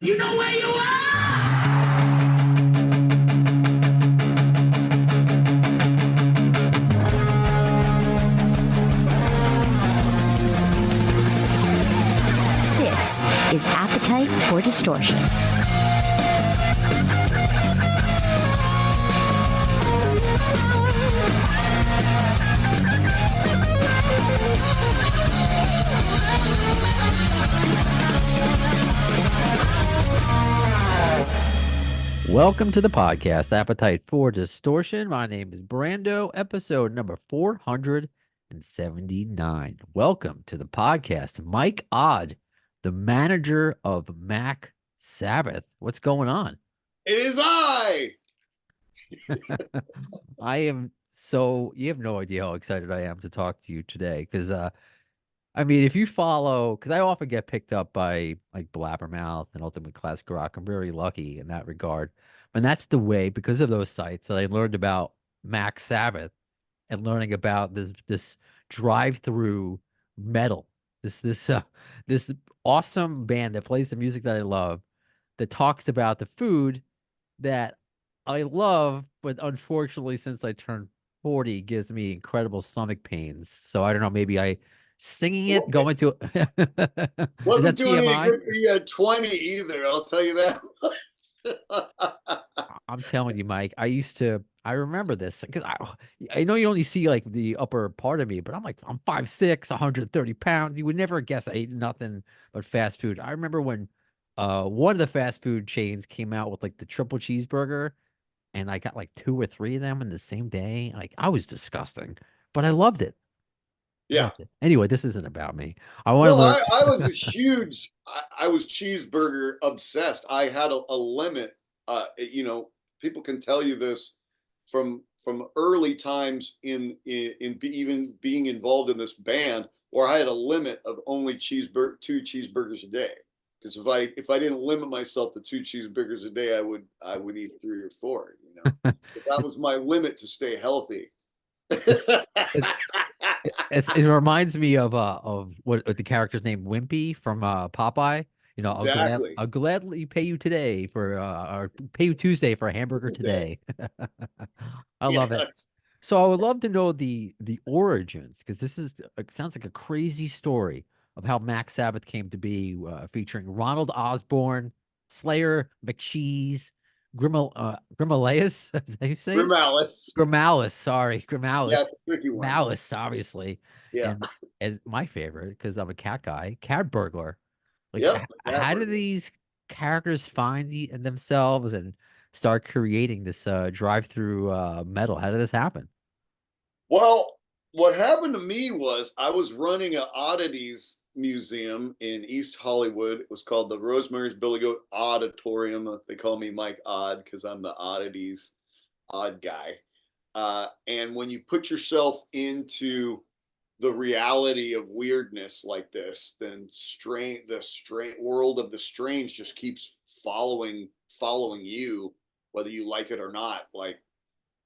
You know where you are! This is Appetite for Distortion. Welcome to the podcast, Appetite for Distortion. My name is Brando, episode number 479. Welcome to the podcast, Mike Odd, the manager of Mac Sabbath. What's going on? It is I. I am you have no idea how excited I am to talk to you today because, if you follow, because I often get picked up by like Blabbermouth and Ultimate Classic Rock. I'm very lucky in that regard. And that's the way, because of those sites, that I learned about Mac Sabbath and learning about this Drive-Thru metal. This awesome band that plays the music that I love, that talks about the food that I love, but unfortunately, since I turned 40, gives me incredible stomach pains. So I don't know, maybe singing it, going to Wasn't doing any good for you at 20 either, I'll tell you that. I'm telling you, Mike, I remember this because I know you only see like the upper part of me, but I'm 5'6", 130 pounds. You would never guess I ate nothing but fast food. I remember when one of the fast food chains came out with like the triple cheeseburger, and I got like 2 or 3 of them in the same day. Like, I was disgusting, but I loved it. Yeah. Anyway, this isn't about me. I was a huge, I was cheeseburger obsessed. I had a limit. People can tell you this from early times in even being involved in this band, where I had a limit of only 2 cheeseburgers a day. Because if I didn't limit myself to 2 cheeseburgers a day, I would eat 3 or 4. But that was my limit to stay healthy. It reminds me of what the character's name, Wimpy from Popeye. Exactly. I'll gladly pay you today or pay you Tuesday for a hamburger today. I love it. So I would love to know the origins, because it sounds like a crazy story of how Mac Sabbath came to be, featuring Ronald, Osborne, Slayer, MacCheeze, Grimalius, is that how you say it? Grimalius, sorry. Grimalius. Yeah, it's a tricky one. Malice, obviously. Yeah. And my favorite, because I'm a cat guy, Cat Burglar. Like, how do these characters find themselves and start creating this Drive-Thru metal? How did this happen? Well, what happened to me was I was running an oddities museum in East Hollywood. It was called the Rosemary's Billy Goat Auditorium. They call me Mike Odd because I'm the oddities odd guy. And when you put yourself into the reality of weirdness like this, then the world of the strange just keeps following you, whether you like it or not. Like,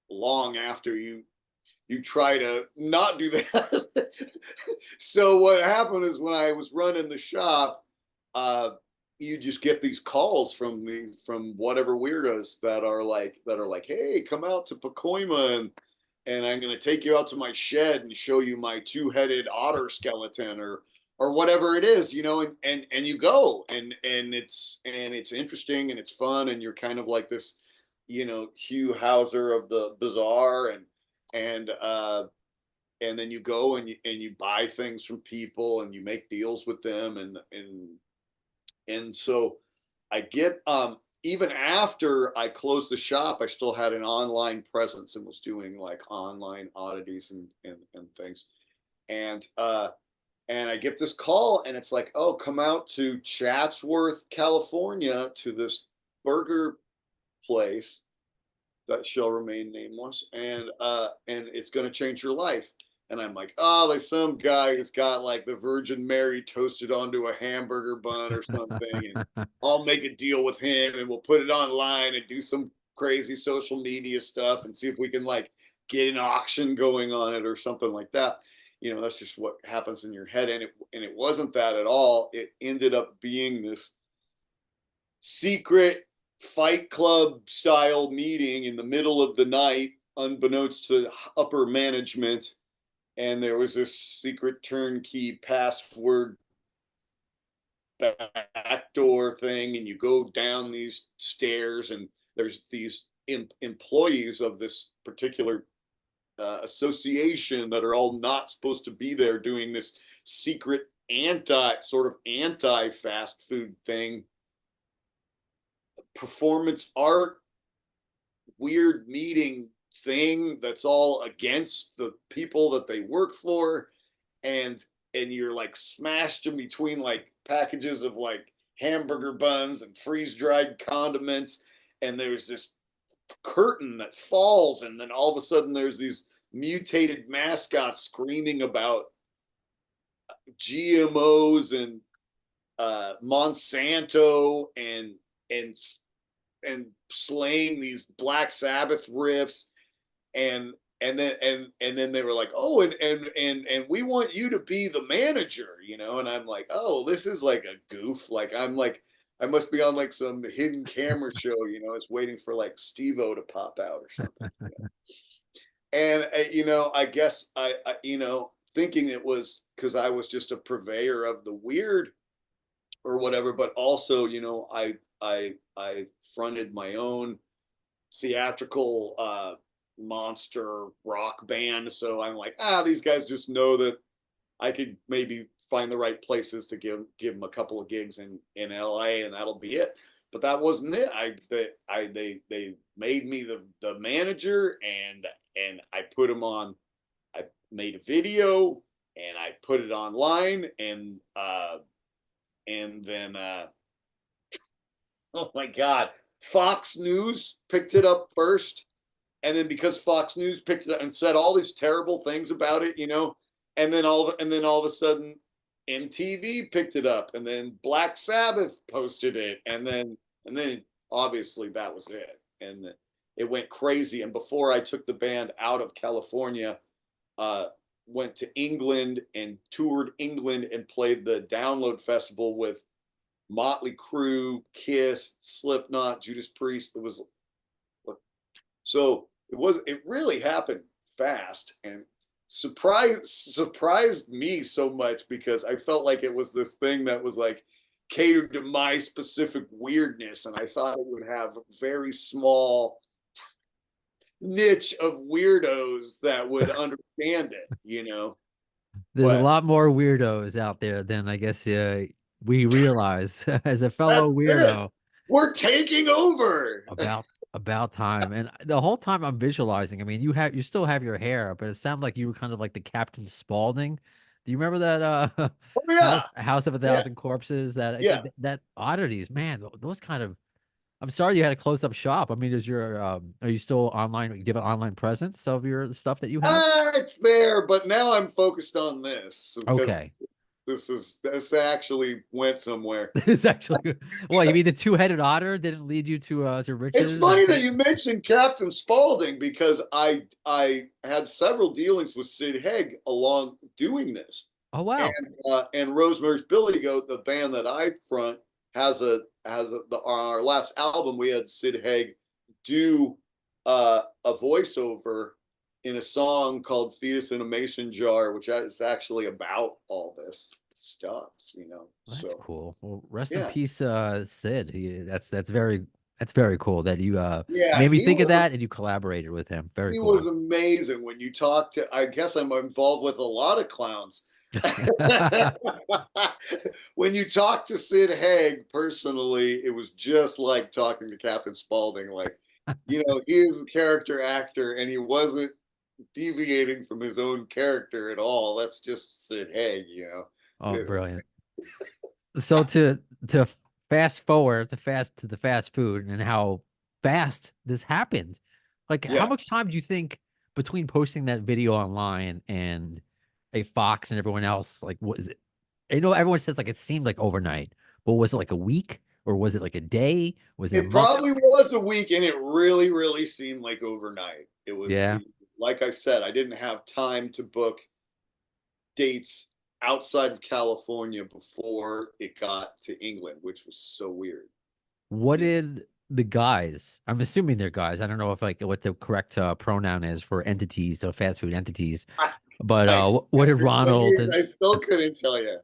long after you try to not do that. So what happened is, when I was running the shop, you just get these calls from whatever weirdos that are like, hey, come out to Pacoima and I'm going to take you out to my shed and show you my 2-headed otter skeleton or whatever it is, and you go, and it's interesting and it's fun, and you're kind of like this, Hugh Hauser of the bizarre, and then you go and you buy things from people and you make deals with them, and so I get, even after I closed the shop, I still had an online presence and was doing like online oddities and things. And I get this call, and it's like, oh, come out to Chatsworth, California, to this burger place that shall remain nameless, and it's going to change your life. And I'm like, oh, there's some guy who's got like the Virgin Mary toasted onto a hamburger bun or something, and I'll make a deal with him, and we'll put it online and do some crazy social media stuff and see if we can like get an auction going on it or something like that. That's just what happens in your head, and it wasn't that at all. It ended up being this secret Fight Club style meeting in the middle of the night, unbeknownst to upper management. And there was this secret turnkey password backdoor thing, and you go down these stairs, and there's these employees of this particular association that are all not supposed to be there doing this secret anti fast food thing, performance art, weird meeting thing that's all against the people that they work for, and you're like smashed in between like packages of like hamburger buns and freeze-dried condiments, and there's this curtain that falls, and then all of a sudden there's these mutated mascots screaming about GMOs and Monsanto and slaying these Black Sabbath riffs, and then they were like, oh, and we want you to be the manager, you know, and I'm like, oh, this is like a goof, like I'm like, I must be on like some hidden camera show, you know, it's waiting for like Steve-O to pop out or something. You know? And you know, I guess I you know, thinking it was because I was just a purveyor of the weird or whatever, but also, you know, I fronted my own theatrical monster rock band, so I'm like, these guys just know that I could maybe find the right places to give them a couple of gigs in LA, and that'll be it. But that wasn't it. They made me the manager, and I put them on. I made a video and I put it online, and then oh my God, Fox News picked it up first, and then because Fox News picked it up and said all these terrible things about it, you know, and then all of a sudden MTV picked it up, and then Black Sabbath posted it, and then obviously that was it, and it went crazy. And before I took the band out of California, went to England and toured England and played the Download Festival with Motley Crue, Kiss, Slipknot, Judas Priest. It really happened fast, and surprised me so much, because I felt like it was this thing that was like catered to my specific weirdness, and I thought it would have a very small niche of weirdos that would understand it, you know. There's a lot more weirdos out there than I guess we realize. As a fellow weirdo, we're taking over. About time. And the whole time I'm visualizing, I mean, you still have your hair, but it sounded like you were kind of like the Captain Spaulding. Do you remember that oh, yeah. House of a Thousand Corpses? That oddities, man, those kind of. I'm sorry you had a close-up shop. I mean, are you still online? You give an online presence of your stuff that you have? It's there, but now I'm focused on this. Okay. This actually went somewhere. It's actually, well, you mean the two-headed otter didn't lead you to riches? It's funny that you mentioned Captain Spaulding, because I had several dealings with Sid Haig along doing this. Oh wow! And Rosemary's Billy Goat, the band that I front, on our last album we had Sid Haig do a voiceover in a song called Fetus in a Mason Jar, which is actually about all this stuff, you know. That's cool. Well, rest in yeah. peace, Sid. That's very cool that you yeah, made me think of that, and you collaborated with him. Very cool. He was amazing. When you talk to, I guess I'm involved with a lot of clowns. When you talk to Sid Haig personally, it was just like talking to Captain Spaulding. Like, you know, he is a character actor, and he wasn't deviating from his own character at all. That's just Sid Haig, you know. Oh, brilliant. So to fast forward to the fast food and how fast this happened. Like, how much time do you think between posting that video online and a Fox and everyone else, like, what is it? I know everyone says like it seemed like overnight, but was it like a week, or was it like a day? Was it? It probably was a week, and it really, really seemed like overnight. It was, like I said, I didn't have time to book dates outside of California before it got to England, which was so weird. what did the guys? I'm assuming they're guys. I don't know if like what the correct pronoun is for entities, so fast food entities. But what did After 20 Ronald years, and I still couldn't tell you.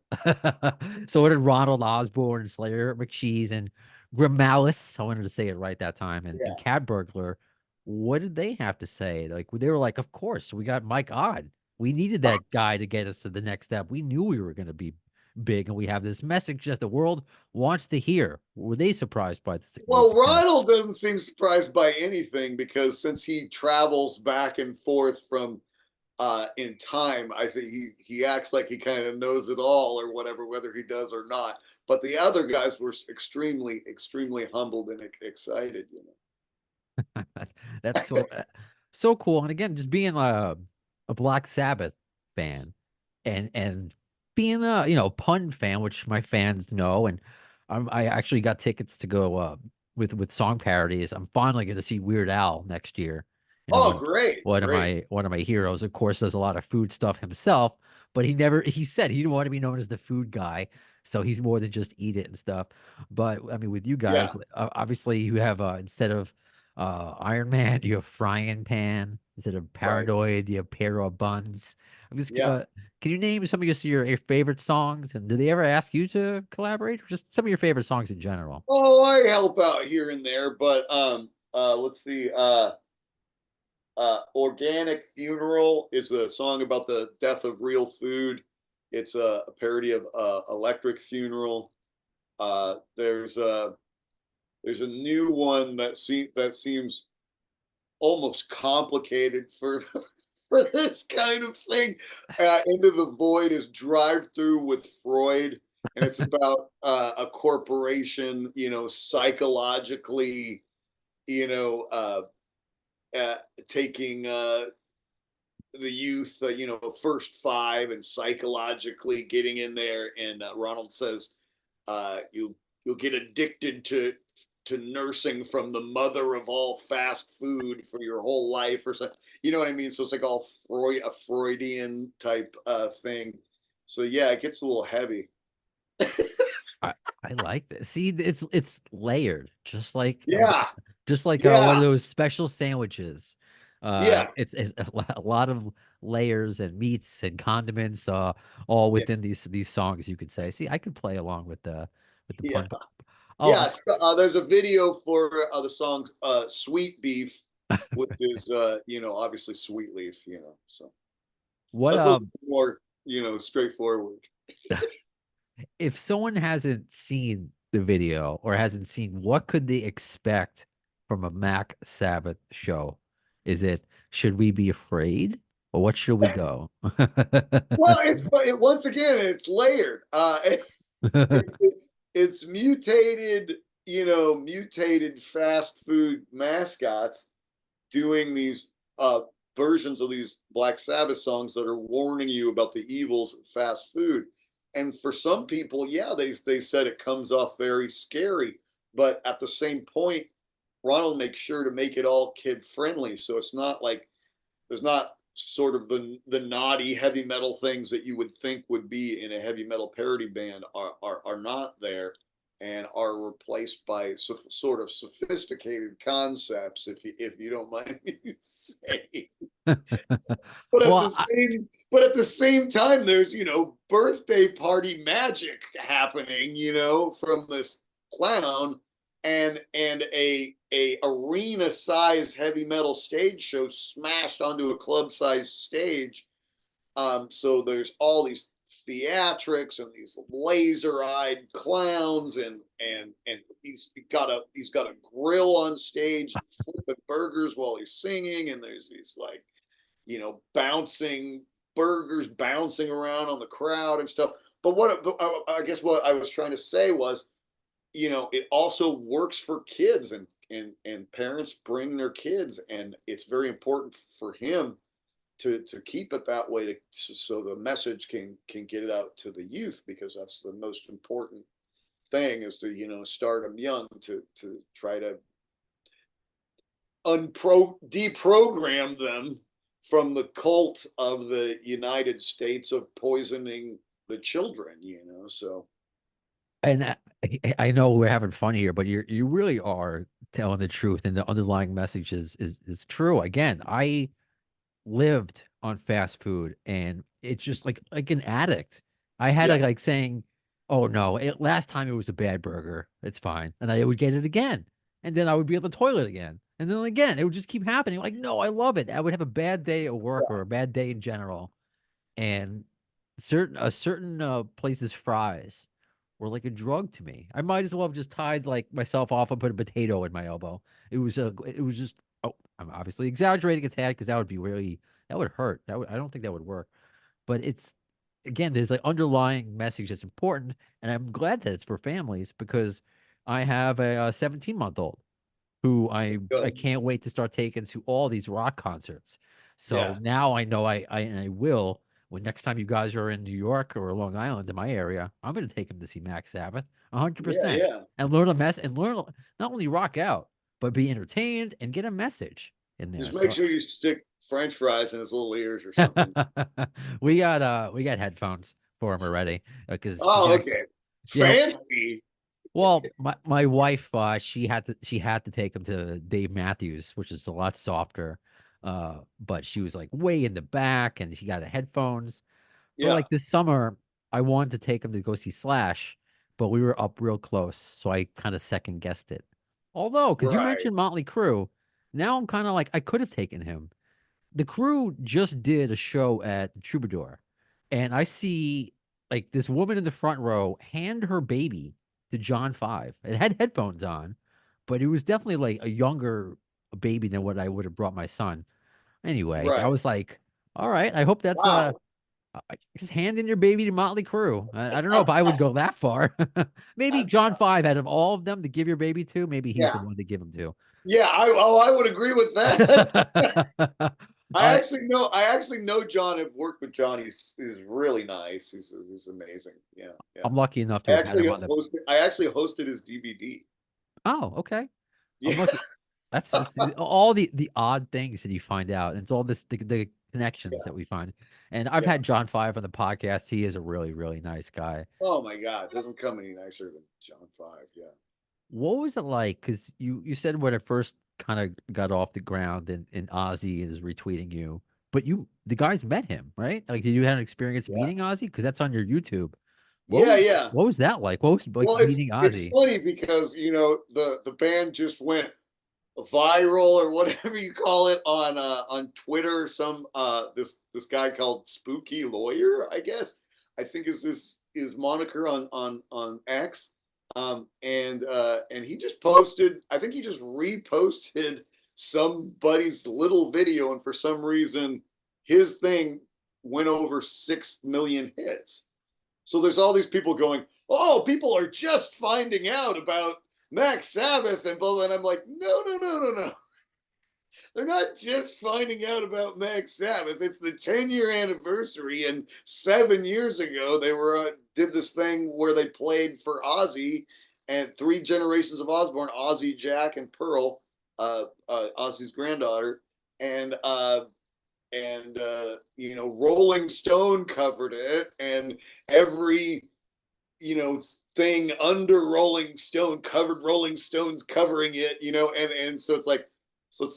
so what did Ronald, Osborne, Slayer, MacCheeze, and Grimalis? I wanted to say it right that time, and Yeah. Cat Burglar. What did they have to say? Like they were like, of course, we got Mike Odd. We needed that guy to get us to the next step. We knew we were going to be big, and we have this message that the world wants to hear. Were they surprised by the Well, success? Ronald doesn't seem surprised by anything because since he travels back and forth from in time, I think he acts like he kind of knows it all or whatever, whether he does or not. But the other guys were extremely humbled and excited. You That's so cool. And again, just being a Black Sabbath fan and being a pun fan, which my fans know, and I actually got tickets to go with song parodies. I'm finally going to see Weird Al next year. Oh, great, One of great. my heroes, of course, does a lot of food stuff himself, but he said he didn't want to be known as the food guy, so he's more than just eat it and stuff. But I mean, with you Yeah, guys, obviously you have instead of Iron Man, you have frying pan. Instead of right. paranoid, you have pair of buns. I'm just Yeah. can you name some of your favorite songs? And did they ever ask you to collaborate, or just some of your favorite songs in general? Oh, I help out here and there, but let's see. Organic Funeral is a song about the death of real food. It's a parody of Electric Funeral. There's a new one that seems almost complicated for for this kind of thing. Into the Void is Drive-Thru with Freud, and it's about a corporation, psychologically, you know, taking the youth, first five, and psychologically getting in there. And Ronald says, you'll get addicted to nursing from the mother of all fast food for your whole life, or something. You know what I mean? So it's like all a Freudian type thing. So yeah, it gets a little heavy. I, I like this. See, it's layered, Yeah, just like one of yeah, those special sandwiches. yeah, It's a lot of layers and meats and condiments, all yeah, within these songs. You could say. See, I could play along with the yeah. pun. Oh, Yes, there's a video for the song "Sweet Beef," which is obviously sweet leaf. So what that's a little more straightforward. if someone hasn't seen the video or hasn't seen, what could they expect from a Mac Sabbath show? Is it should we be afraid, or what should we go? Well, once again, it's layered. It's mutated, mutated fast food mascots doing these versions of these Black Sabbath songs that are warning you about the evils of fast food. And for some people, yeah, they said it comes off very scary, but at the same point, Ronald makes sure to make it all kid friendly, so it's not like there's not sort of the naughty heavy metal things that you would think would be in a heavy metal parody band are not there, and are replaced by sort of sophisticated concepts, if you don't mind me saying. But at the Well, same time, there's birthday party magic happening, from this clown, and a arena sized heavy metal stage show smashed onto a club sized stage. So there's all these theatrics and these laser eyed clowns, and he's got a grill on stage, flipping burgers while he's singing, and there's these like bouncing burgers bouncing around on the crowd and stuff. But I guess what I was trying to say was, it also works for kids, and parents bring their kids, and it's very important for him to keep it that way, so the message can get it out to the youth, because that's the most important thing, is to start them young, to try to deprogram them from the cult of the United States of poisoning the children. So And I know we're having fun here, but you really are telling the truth, and the underlying message is true. Again, I lived on fast food, and it's just like an addict. I had Yeah, like saying, "Oh no, last time it was a bad burger. It's fine," and I would get it again, and then I would be at the toilet again, and then again. It would just keep happening. Like, no, I love it. I would have a bad day at work or a bad day in general, and certain place's fries were like a drug to me. I might as well have just tied like myself off and put a potato in my elbow. It was just, oh, I'm obviously exaggerating a tad because that would be really, that would hurt. I don't think that would work. But it's, again, there's like underlying message that's important, and I'm glad that it's for families because I have a 17-month-old who I good. can't wait to start taking to all these rock concerts. So Yeah, now I know I will, when next time you guys are in New York or Long Island in my area, I'm going to take him to see Max Sabbath, yeah, 100%, yeah. and learn a mess and learn not only rock out but be entertained and get a message in there. Just make So sure you stick French fries in his little ears or something. we got headphones for him already because Oh, okay. yeah. Fancy. Well, my wife, she had to take him to Dave Matthews, which is a lot softer. But she was like way in the back, and she got the headphones. But Yeah, like this summer, I wanted to take him to go see Slash, but we were up real close, so I kind of second guessed it. Although, because you right, mentioned Motley Crue, now I'm kind of like I could have taken him. The Crew just did a show at the Troubadour, and I see like this woman in the front row hand her baby to John Five. It had headphones on, but it was definitely like a younger baby than what I would have brought my son. Anyway, I right. was like, all right, I hope that's Wow. just handing your baby to Motley Crue. I don't know if I would go that far. Maybe John Five, out of all of them to give your baby to, maybe he's the Yeah, one to give him to. yeah. I would agree with that. I I actually know John. I've worked with John. He's really nice. He's amazing. Yeah, yeah. I'm lucky enough to have had him on the. I actually hosted his DVD. Oh, okay. I'm Yeah, lucky. That's it's, all the odd things that you find out, and it's all the connections yeah, that we find. And I've yeah. had John Five on the podcast. He is a really really nice guy. Oh my God, doesn't come any nicer than John Five. Yeah. What was it like? Because you said when it first kind of got off the ground, and Ozzy is retweeting you, but the guys met him, right? Like, did you have an experience Yeah. meeting Ozzy? Because that's on your YouTube. Yeah, yeah. What was that like? What was like Well, meeting it's Ozzy? funny because the band just went viral or whatever you call it on Twitter. Some this guy called Spooky Lawyer, I guess. I think is his moniker on X. And he just posted, I think he just reposted somebody's little video, and for some reason his thing went over 6 million hits. So there's all these people going, "Oh, people are just finding out about Max Sabbath and blah blah." And I'm like, "No, no, no, no, no. They're not just finding out about Max Sabbath. It's the 10-year anniversary, and 7 years ago they were did this thing where they played for Ozzy and three generations of Osborne, Ozzy, Jack, and Pearl, Ozzy's granddaughter, and Rolling Stone covered it, and every thing under Rolling Stone covered Rolling Stones covering it, and so it's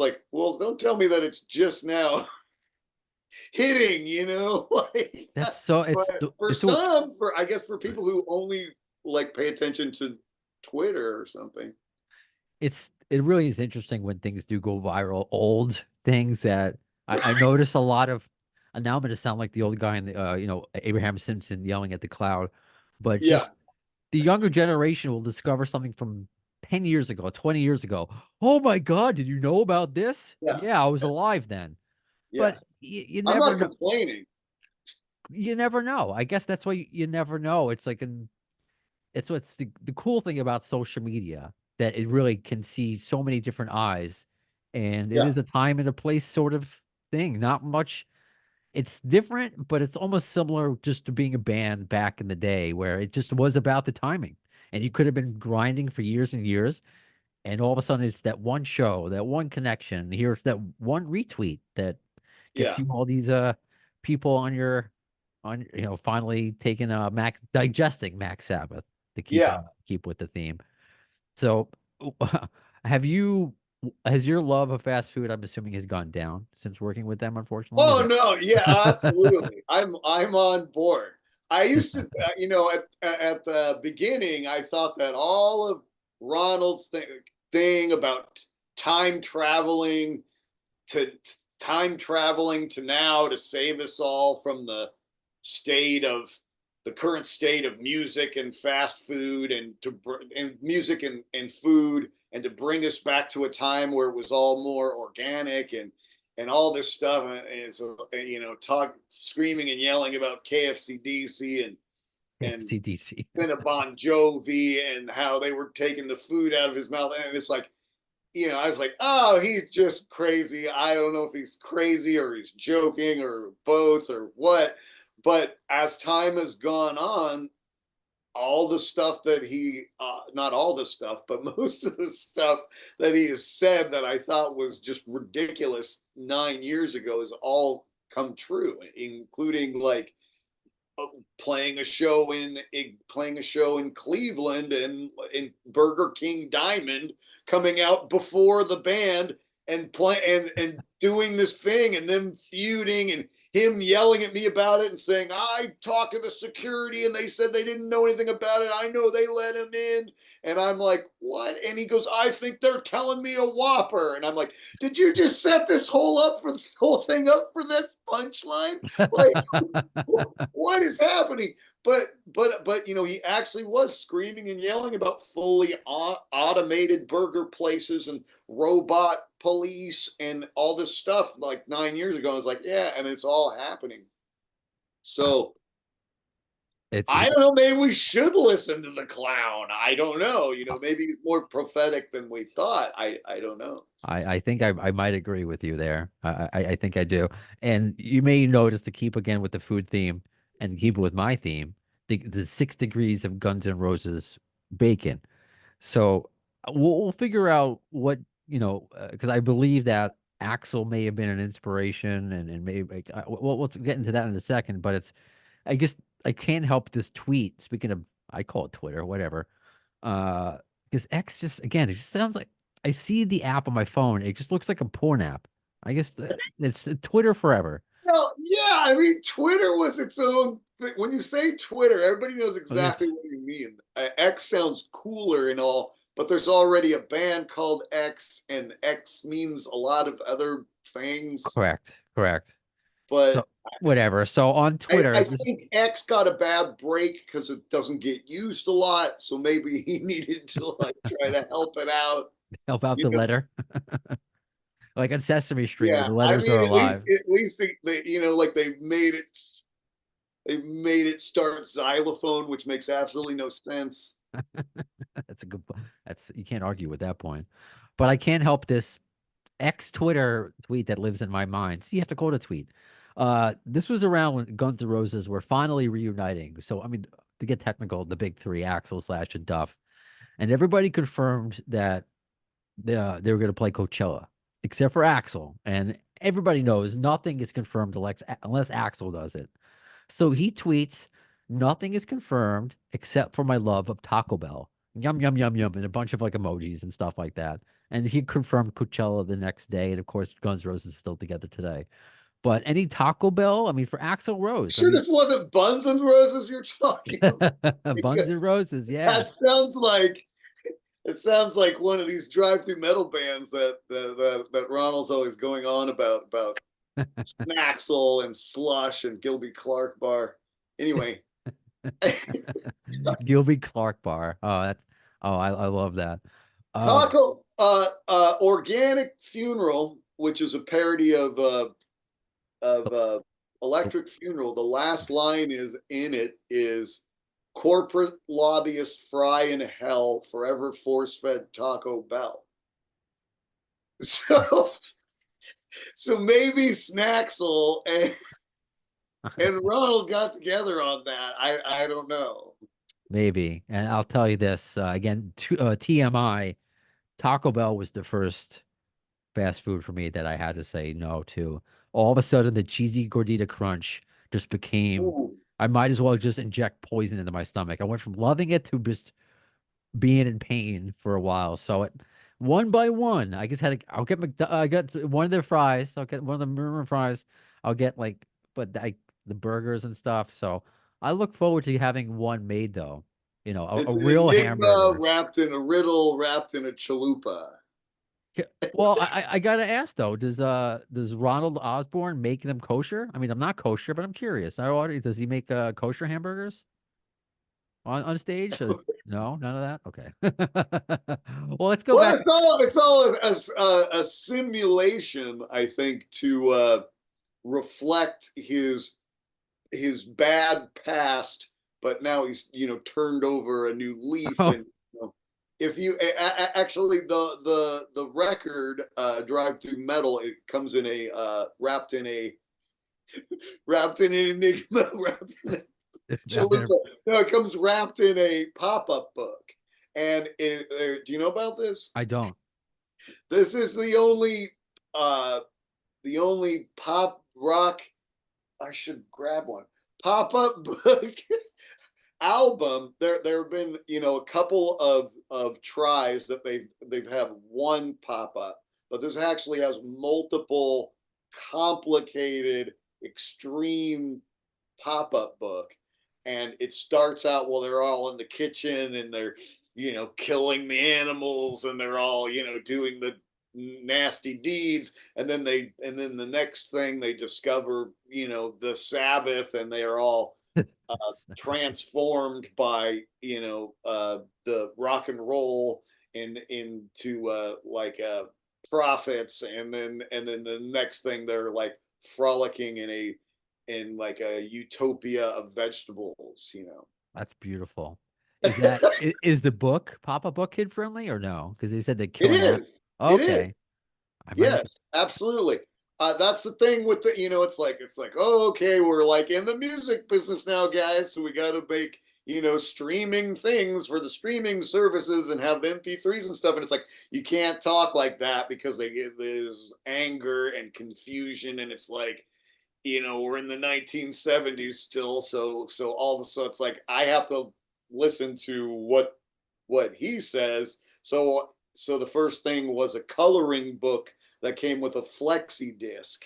like, well, don't tell me that it's just now hitting, like That's so but for it's so some, for I guess for people who only like pay attention to Twitter or something. it really is interesting when things do go viral. Old things that I notice a lot of. And now I'm going to sound like the old guy in the Abraham Simpson yelling at the cloud, but Yeah, just the younger generation will discover something from 10 years ago, 20 years ago. Oh my God, did you know about this? yeah, Yeah, I was alive then. yeah. But you I'm never not know. complaining. You never know. I guess that's why you never know. It's like it's what's the cool thing about social media, that it really can see so many different eyes, and it Yeah, is a time and a place sort of thing. Not much. It's different, but it's almost similar just to being a band back in the day where it just was about the timing. And you could have been grinding for years and years, and all of a sudden it's that one show, that one connection. Here's that one retweet that gets yeah. you all these people on finally taking Mac digesting Mac Sabbath. to Yeah. keep with the theme. So, has your love of fast food, I'm assuming, has gone down since working with them, unfortunately? Oh no, yeah, absolutely. I'm on board. I used to, at the beginning, I thought that all of Ronald's thing about time traveling to now to save us all from state of the current state of music and fast food and music and food, and to bring us back to a time where it was all more organic and all this stuff, and so, talk screaming and yelling about KFC and CDC. Bon Jovi and how they were taking the food out of his mouth, and it's like, I was like, oh, he's just crazy. I don't know if he's crazy or he's joking or both or what. But as time has gone on, all the stuff that not all the stuff, but most of the stuff that he has said that I thought was just ridiculous 9 years ago has all come true, including like playing a show in Cleveland and in Burger King Diamond, coming out before the band and and doing this thing, and them feuding, and him yelling at me about it and saying, I talked to the security and they said they didn't know anything about it. I know they let him in. And I'm like, what? And he goes, I think they're telling me a Whopper. And I'm like, did you just set this whole thing up for this punchline? Like, what is happening? But he actually was screaming and yelling about fully automated burger places and robot police and all this stuff like 9 years ago. I was like, yeah, and it's all happening. So I don't know, maybe we should listen to the clown. I don't know. Maybe he's more prophetic than we thought. I don't know. I think I might agree with you there. I think I do. And you may notice, to keep again with the food theme and keep it with my theme, the 6 degrees of Guns N' Roses bacon. So we'll figure out what, because I believe that Axl may have been an inspiration, and maybe we'll get into that in a second. But I guess I can't help this tweet. Speaking of, I call it Twitter, whatever. Because X just, again, it just sounds like, I see the app on my phone. It just looks like a porn app. I guess it's Twitter forever. Well, yeah, I mean, Twitter was its own. When you say Twitter, everybody knows exactly what you mean. X sounds cooler and all, but there's already a band called X, and X means a lot of other things. Correct. But so, whatever. So on Twitter, I think X got a bad break because it doesn't get used a lot. So maybe he needed to try to help it out. Help out the letter. Like on Sesame Street, where the letters are at alive. least they they made it start xylophone, which makes absolutely no sense. That's a good. You can't argue with that point. But I can't help this X Twitter tweet that lives in my mind. So you have to quote a tweet. This was around when Guns N' Roses were finally reuniting. So I mean, to get technical, the big three, Axl, Slash, and Duff, and everybody confirmed that they were going to play Coachella, except for Axl. And everybody knows nothing is confirmed unless Axl does it. So he tweets, nothing is confirmed except for my love of Taco Bell. Yum, yum, yum, yum, and a bunch of emojis and stuff like that. And he confirmed Coachella the next day. And of course, Guns N' Roses is still together today. But any Taco Bell, I mean, for Axl Rose. This wasn't Buns and Roses you're talking about? Buns and Roses, yeah. That sounds like one of these drive-through metal bands that Ronald's always going on about Snaxl and Slush and Gilby ClarkBar. Anyway. Gilby ClarkBar. I love that. Taco Organic Funeral, which is a parody of Electric Funeral. The last line is corporate lobbyist fry in hell, forever force-fed Taco Bell. So maybe Snaxl and Ronald got together on that. I don't know. Maybe. And I'll tell you this, again, TMI, Taco Bell was the first fast food for me that I had to say no to. All of a sudden, the cheesy gordita crunch just became I might as well just inject poison into my stomach. I went from loving it to just being in pain for a while. So one by one, I just I'll get I got one of their fries. I'll get one of the murmur fries. I'll get like, but the burgers and stuff. So I look forward to having one made though. You know, It's a an real enigma hamburger. wrapped in a riddle, wrapped in a chalupa. Well, I gotta ask though, does Ronald Osborne make them kosher? I mean, I'm not kosher, but I'm curious. Does he make kosher hamburgers on stage? No, none of that. Okay. Well, let's go Well, back. it's all a simulation, I think, to reflect his bad past, but now he's turned over a new leaf. Oh, And if you actually the record Drive-Thru Metal, it comes in a wrapped in an enigma, wrapped in a chalupa. No, it comes wrapped in a pop-up book. And do you know about this? I don't. This is the only pop rock. I should grab one pop-up book album. There have been a couple of tries that they've had one pop-up, but this actually has multiple complicated extreme pop-up book. And it starts out while they're all in the kitchen and they're killing the animals, and they're all doing the nasty deeds. And then the next thing they discover the Sabbath, and they are all transformed by the rock and roll into prophets. And then the next thing they're like frolicking in like a utopia of vegetables. That's beautiful. Is the book Papa Book kid friendly or no? Because they said they're It killing that. is. It is. Okay. I might have to. Yes, absolutely. That's the thing with it's like, oh, okay, we're like in the music business now, guys, so we got to make streaming things for the streaming services and have MP3s and stuff. And it's like you can't talk like that because there's anger and confusion, and it's like we're in the 1970s still, so all of a sudden it's like I have to listen to what he says. So the first thing was a coloring book that came with a flexi disc,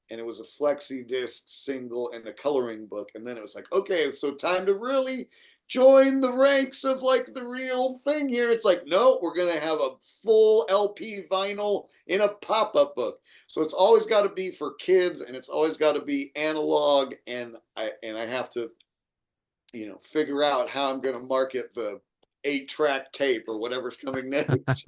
and it was a flexi disc single and a coloring book. And then it was like, okay, so time to really join the ranks of like the real thing here. It's like, no, we're gonna have a full LP vinyl in a pop-up book. So it's always got to be for kids, and it's always got to be analog. And I have to figure out how I'm gonna market the 8-track tape or whatever's coming next.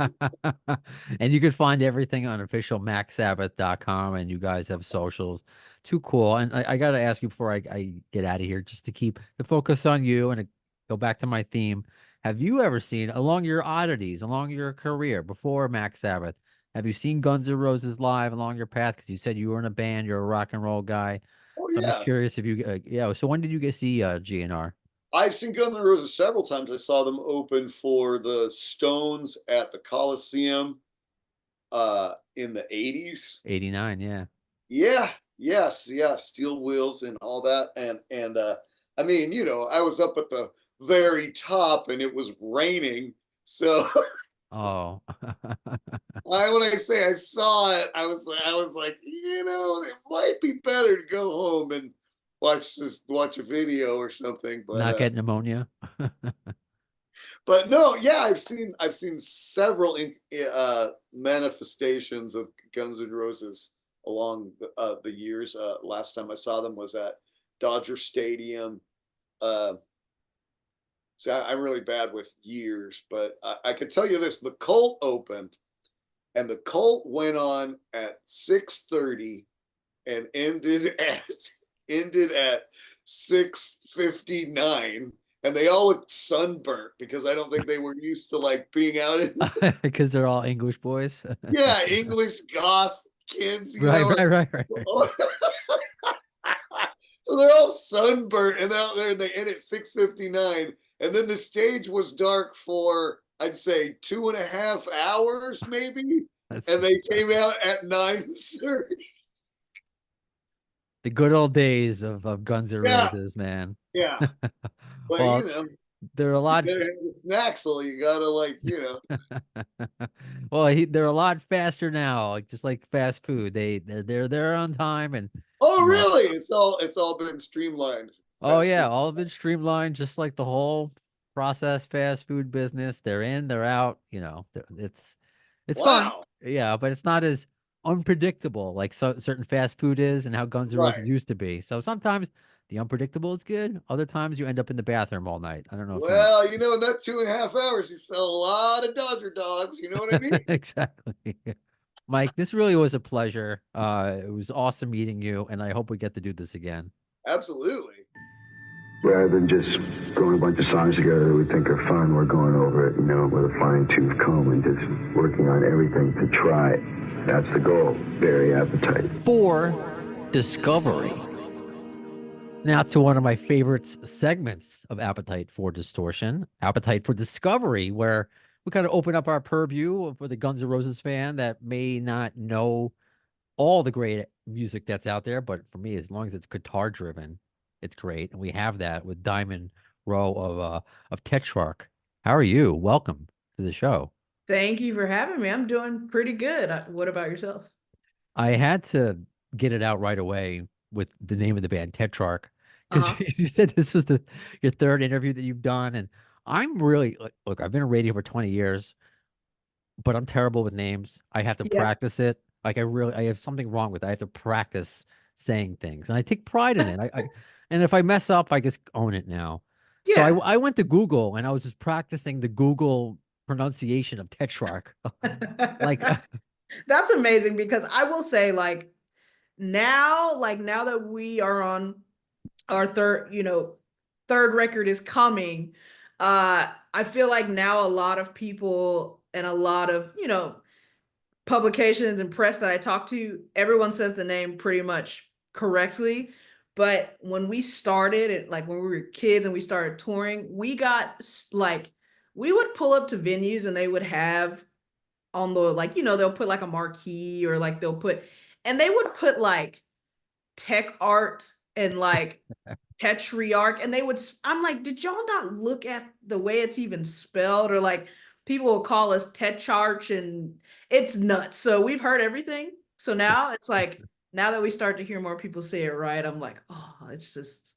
And you can find everything on official MacSabbath.com, and you guys have socials. Too cool. And I got to ask you before I get out of here, just to keep the focus on you and go back to my theme. Have you ever seen, along your oddities, along your career before Mac Sabbath, have you seen Guns N' Roses live along your path? Because you said you were in a band, you're a rock and roll guy. Oh So I'm just yeah, curious if you, yeah. So when did you get see GNR? I've seen Guns N' Roses several times. I saw them open for the Stones at the Coliseum in the 80s. 89, yeah. Yeah, yes, Steel Wheels and all that. And I mean, I was up at the very top and it was raining. So Oh. when I say I saw it, I was like, it might be better to go home and watch a video or something. Not get pneumonia. But no, yeah, I've seen several manifestations of Guns N' Roses along the years. Last time I saw them was at Dodger Stadium. So I'm really bad with years, but I could tell you this: the Cult opened, and the Cult went on at 6:30 and ended at 6:59. And they all looked sunburnt because I don't think they were used to like being out in Because they're all English boys. yeah, English goth kids, Right, right. So they're all sunburnt and they're out there and they end at 6:59. And then the stage was dark for I'd say 2.5 hours, maybe. And they came out at 9:30. The good old days of Guns N' Yeah. Roses, man. Yeah. But Well, they're a you lot. gotta have the Snaxl. You gotta Well, they're a lot faster now, like just like fast food. They're there on time, and Oh, you know, really? It's all been streamlined. oh Fast yeah, food. all been streamlined, just like the whole processed fast food business. They're in, they're out. It's fun, Wow. yeah, but it's not as unpredictable like certain fast food is, and how Guns N' Roses Right. used to be. So sometimes the unpredictable is good. Other times you end up in the bathroom all night. I don't know if you Well, in that 2.5 hours, you sell a lot of Dodger dogs. You know what I mean? exactly. Mike, this really was a pleasure. It was awesome meeting you, and I hope we get to do this again. Absolutely. Rather than just throwing a bunch of songs together that we think are fun, we're going over it, with a fine-tooth comb and just working on everything to try it. That's the goal. Very appetite. For discovery. Now to one of my favorite segments of Appetite for Distortion, Appetite for Discovery, where we kind of open up our purview for the Guns N' Roses fan that may not know all the great music that's out there. But for me, as long as it's guitar driven, it's great. And we have that with Diamond Rowe of Tetrarch. How are you? Welcome to the show. Thank you for having me. I'm doing pretty good. What about yourself? I had to get it out right away with the name of the band, Tetrarch, because Uh-huh. you said this was your third interview that you've done, and I'm really look. I've been in radio for 20 years, but I'm terrible with names. I have to Yeah. practice it. Like I have something wrong with it. I have to practice saying things, and I take pride in it. And if I mess up, I just own it now. So Yeah. I went to Google and I was just practicing the Google pronunciation of Tetrarch. Like That's amazing because I will say now that we are on our third record is coming, I feel like now a lot of people and a lot of, publications and press that I talk to, everyone says the name pretty much correctly. But when we started it, like when we were kids and we started touring, we would pull up to venues and they would have on the they'll put like a marquee or like and they would put like tech art and like Tetrarch, and I'm like, did y'all not look at the way it's even spelled? Or like people will call us Tetrarch, and it's nuts. So we've heard everything. So now it's like, now that we start to hear more people say it right, I'm like, oh, it's just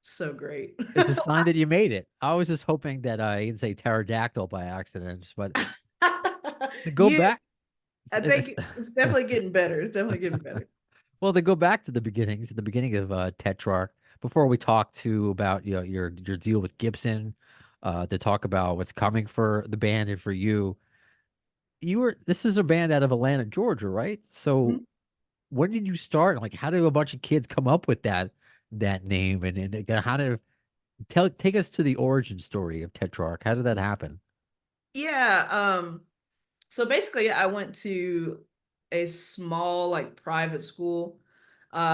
so great. it's a sign that you made it. I was just hoping that I didn't say pterodactyl by accident, but to go You, back, I think it's definitely getting better. It's definitely getting better. well, to go back to the beginnings, at the beginning of Tetrarch, before we talk to about your deal with Gibson, to talk about what's coming for the band and for you. This is a band out of Atlanta, Georgia, right? So Mhm. when did you start? Like, how did a bunch of kids come up with that name? And again, how to take us to the origin story of Tetrarch? How did that happen? Yeah. So basically, I went to a small, like, private school,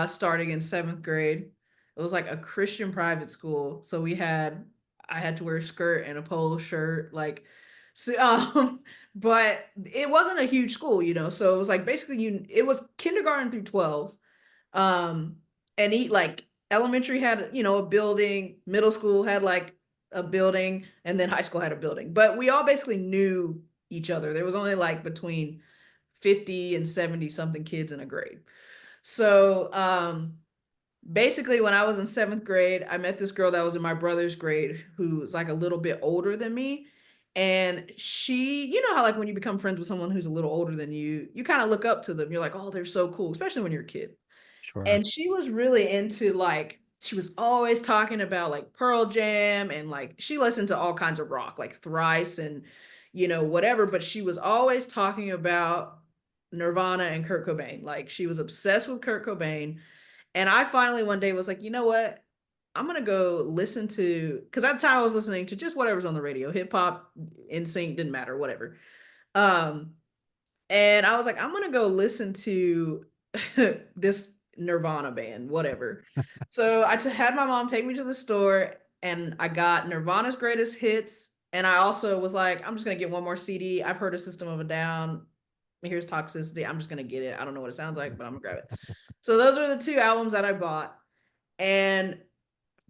starting in 7th grade. It was like a Christian private school. So I had to wear a skirt and a polo shirt, like, so, but it wasn't a huge school, So it was like basically it was kindergarten through 12. Um, and like elementary had, a building, middle school had like a building, and then high school had a building. But we all basically knew each other. There was only like between 50 and 70 something kids in a grade. So basically when I was in 7th grade, I met this girl that was in my brother's grade who was like a little bit older than me. And she, how like when you become friends with someone who's a little older than you kind of look up to them. You're like, oh, they're so cool, especially when you're a kid. Sure. And she was really into like, she was always talking about like Pearl Jam, and like she listened to all kinds of rock, like Thrice and whatever, but she was always talking about Nirvana and Kurt Cobain. Like she was obsessed with Kurt Cobain. And I finally one day was like, you know what? I'm gonna go listen to, because at the time I was listening to just whatever's on the radio, hip hop, NSYNC, didn't matter, whatever. Um, and I was like, I'm gonna go listen to this Nirvana band, whatever. So had my mom take me to the store, and I got Nirvana's greatest hits. And I also was like, I'm just gonna get one more CD. I've heard a System of a Down. Here's Toxicity. I'm just gonna get it. I don't know what it sounds like, but I'm gonna grab it. So those are the two albums that I bought. And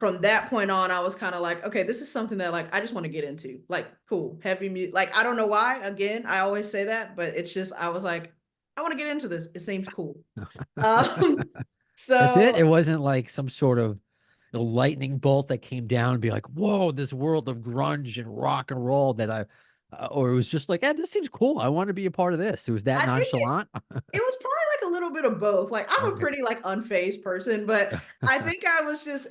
from that point on, I was kind of like, okay, this is something that like I just want to get into. Like, cool, heavy music. Like, I don't know why. Again, I always say that, but it's just I was like, I want to get into this. It seems cool. Um, That's it. It so wasn't like some sort of lightning bolt that came down and be like, whoa, this world of grunge and rock and roll that or it was just like, this seems cool. I want to be a part of this. It was that I think nonchalant. it was probably like a little bit of both. Like, I'm a Okay. pretty like unfazed person, but I think I was just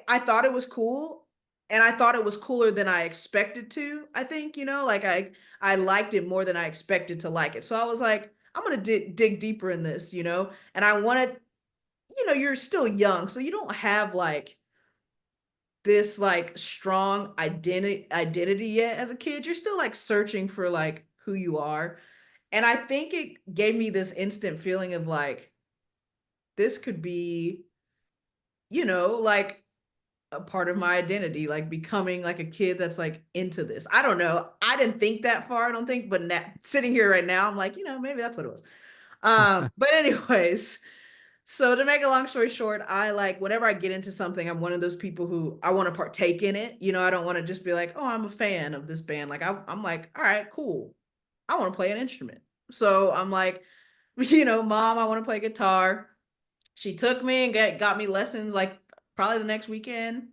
I thought it was cool, and I thought it was cooler than I expected to. I think, like I liked it more than I expected to like it. So I was like, I'm gonna dig deeper in this, and I wanted, you're still young, so you don't have like this like strong identity yet as a kid. You're still like searching for like who you are. And I think it gave me this instant feeling of like, this could be, like a part of my identity, like becoming like a kid that's like into this. I don't know. I didn't think that far, I don't think, but now, sitting here right now, I'm like, maybe that's what it was. But anyways, so to make a long story short, I like whenever I get into something, I'm one of those people who I want to partake in it. I don't want to just be like, oh, I'm a fan of this band. Like I'm like, all right, cool. I want to play an instrument. So I'm like, mom, I want to play guitar. She took me and got me lessons like probably the next weekend.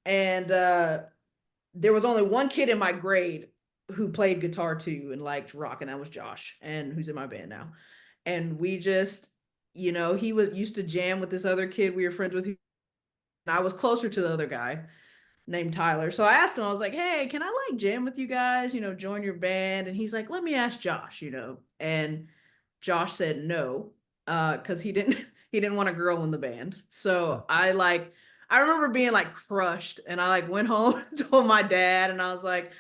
And there was only one kid in my grade who played guitar too and liked rock, and that was Josh, and who's in my band now. And we just, he was used to jam with this other kid we were friends with. And I was closer to the other guy named Tyler. So I asked him, I was like, hey, can I like jam with you guys, join your band? And he's like, let me ask Josh, and Josh said no, because he didn't he didn't want a girl in the band. So I remember being like crushed, and I like went home, told my dad, and I was like,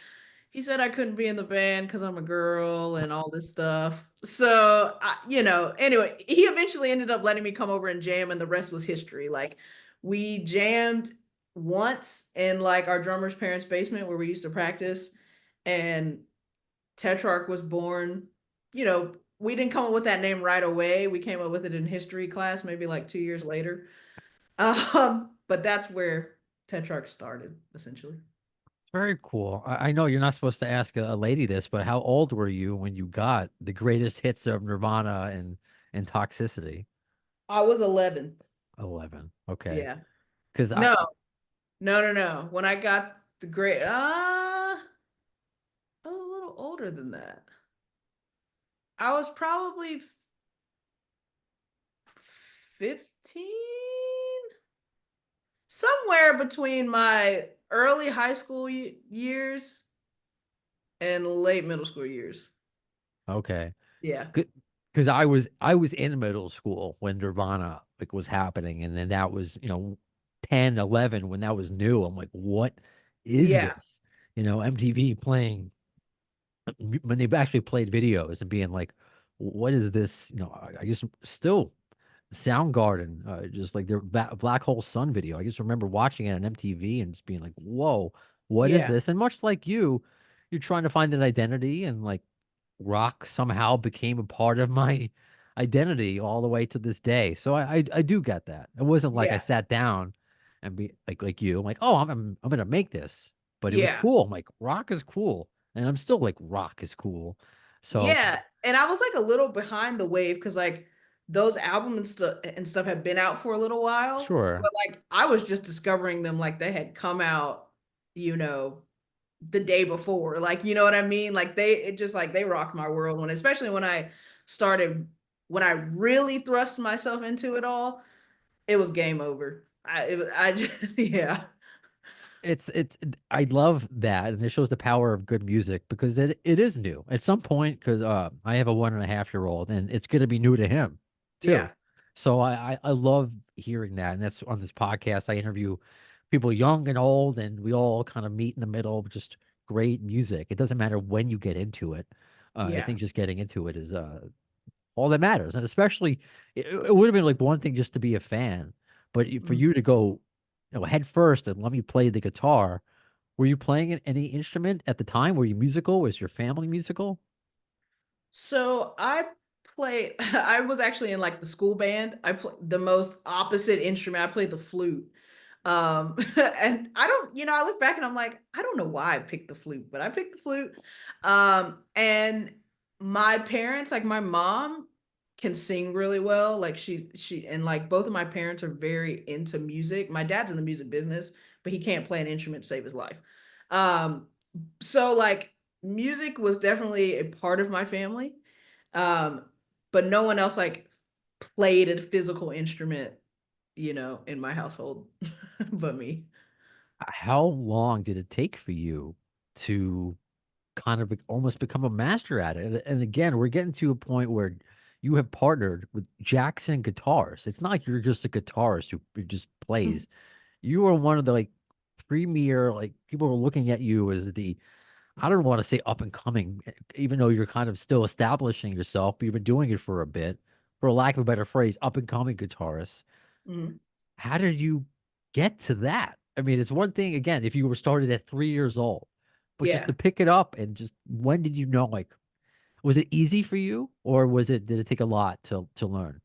he said I couldn't be in the band because I'm a girl and all this stuff. So, anyway, he eventually ended up letting me come over and jam, and the rest was history. Like, we jammed once in like our drummer's parents' basement where we used to practice, and Tetrarch was born. We didn't come up with that name right away. We came up with it in history class, maybe like 2 years later. But that's where Tetrarch started, essentially. It's very cool. I know you're not supposed to ask a lady this, but how old were you when you got the greatest hits of Nirvana and Toxicity? I was 11. 11. Okay. Yeah. Because No, no. When I got the grade, I was a little older than that. I was probably 15, somewhere between my early high school years and late middle school years. okay. Yeah. Because I was in middle school when Nirvana like was happening, and then that was 10, 11 when that was new. I'm like, what is Yeah. this? MTV playing when they actually played videos and being like, what is this? I guess still Soundgarden, just like their Black Hole Sun video. I just remember watching it on MTV and just being like, whoa, what is Yeah. this? And much like you're trying to find an identity, and like rock somehow became a part of my identity all the way to this day. So I do get that. It wasn't like I Yeah. sat down and be like you. I'm like, oh, I'm gonna make this, but it was Yeah. cool. I'm like, rock is cool, and I'm still like, rock is cool. So Yeah. And I was like a little behind the wave because like those albums and stuff had been out for a little while. sure, But like I was just discovering them like they had come out, you know, the day before. Like, you know what I mean? Like it just like they rocked my world when, especially when I really thrust myself into it all, it was game over. I just, yeah. it's I love that, and it shows the power of good music because it is new at some point. Because I have a 1.5-year-old, and it's going to be new to him Yeah. too. So I love hearing that, and that's on this podcast. I interview people young and old, and we all kind of meet in the middle of just great music. It doesn't matter when you get into it. I Yeah. think just getting into it is all that matters, and especially it would have been like one thing just to be a fan, but for Mhm. you to go head first and let me play the guitar. Were you playing any instrument at the time? Were you musical? Was your family musical? So I played, I was actually in like the school band. I played the most opposite instrument. I played the flute. And I don't, I look back and I'm like, I don't know why I picked the flute, but I picked the flute. And my parents, like my mom can sing really well. Like and like both of my parents are very into music. My dad's in the music business, but he can't play an instrument to save his life. So like music was definitely a part of my family. Um, but no one else like played a physical instrument, in my household but me. How long did it take for you to kind of almost become a master at it? And again, we're getting to a point where you have partnered with Jackson Guitars. It's not like you're just a guitarist who just plays. You are one of the like premier, like people are looking at you as the, I don't want to say up and coming, even though you're kind of still establishing yourself, but you've been doing it for a bit, for lack of a better phrase, up and coming guitarist. Mhm. How did you get to that? I mean, it's one thing, again, if you were started at 3 years old, but just Yeah. to pick it up and just when did you know, like, was it easy for you or did it take a lot to learn?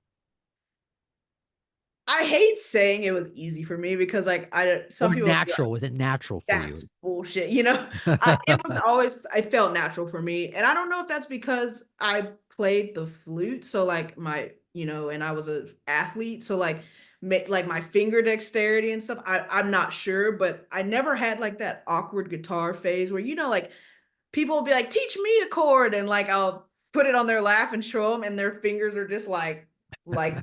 I hate saying it was easy for me because like some Or people be natural? Was it natural for that's you? bullshit. It was always, I felt natural for me. And I don't know if that's because I played the flute. So like and I was an athlete. So like, like my finger dexterity and stuff, I'm not sure, but I never had like that awkward guitar phase where, like people will be like, teach me a chord. And like, I'll put it on their lap and show them and their fingers are just like, I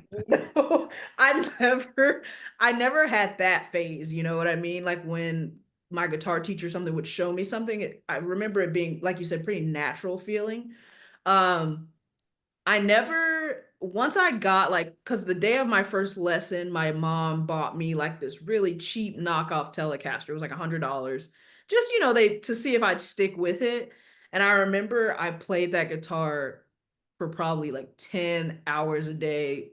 never had that phase. You know what I mean? Like when my guitar teacher something would show me something, I remember it being, like you said, pretty natural feeling. Um, I never, once I got like, because the day of my first lesson, my mom bought me like this really cheap knockoff Telecaster. It was like $100. Just, to see if I'd stick with it. And I remember I played that guitar for probably like 10 hours a day,